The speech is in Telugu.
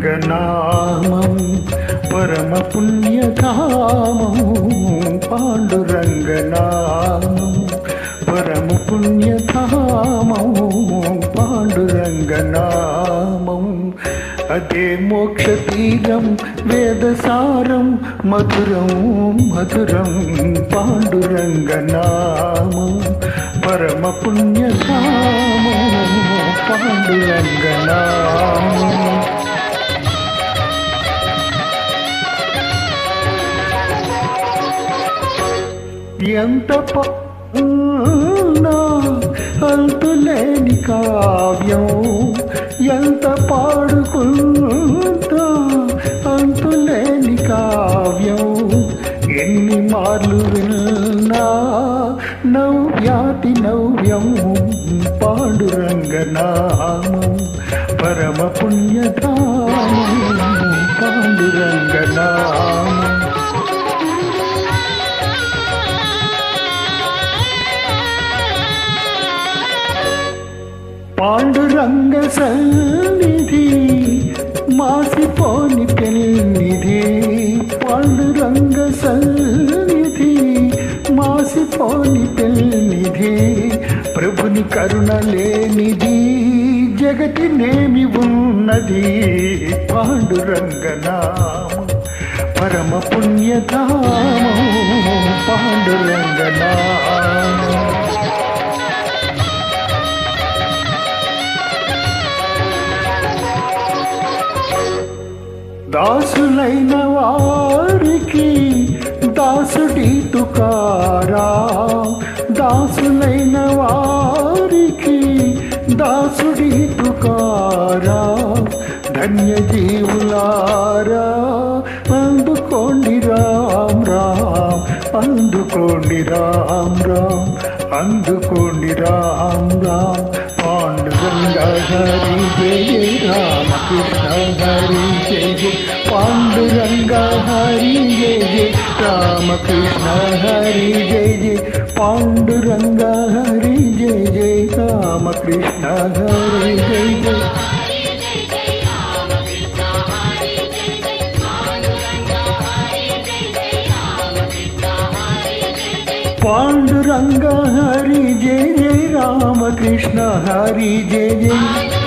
పాండురంగనామం పరమ పుణ్యధామం పాండురంగనామం పరమ పుణ్యధామం పాండురంగనామం అదే మోక్షతీరం వేదసారం మధురం మధురం పాండురంగనామం పరమ పుణ్యధామం పాండురంగనామం ఎంత అంతులేని కావ్యం ఎంత పాడుకుంటా అంతులేని కావ్యం ఎన్ని మార్లు విన్నా నవ్యాతి నవ్యం పాండురంగనామం పరమ పుణ్యధామం పాండురంగనామం పాండురంగ సన్నిధి మాసిపోని పెన్నిధి పాండురంగ సన్నిధి మాసిపోని పెన్నిధి ప్రభుని కరుణ లేనిది జగతినేమి ఉన్నది పాండురంగనామం పరమ పుణ్యధామం పాండురంగనామం దాసులైన వారికి దాసుడి తుకారాం దాసులైన వారికి దాసుడి తుకారాం ధన్య జీవులారా అందుకోండి రామ్ రామ్ అందుకోండి రామ్ రామ్ అందుకోండి రామ్ రామ్ పాండురంగ హరి జయ రామకృష్ణ హరి జయ జయ పాండురంగ హరి జయ జయ రామకృష్ణ హరి జయ జయ పాండురంగ హరి జయ జయ రామకృష్ణ హరి జయ జయ పాండురంగ హరి జయ జయ రామకృష్ణ హరి జయ జయ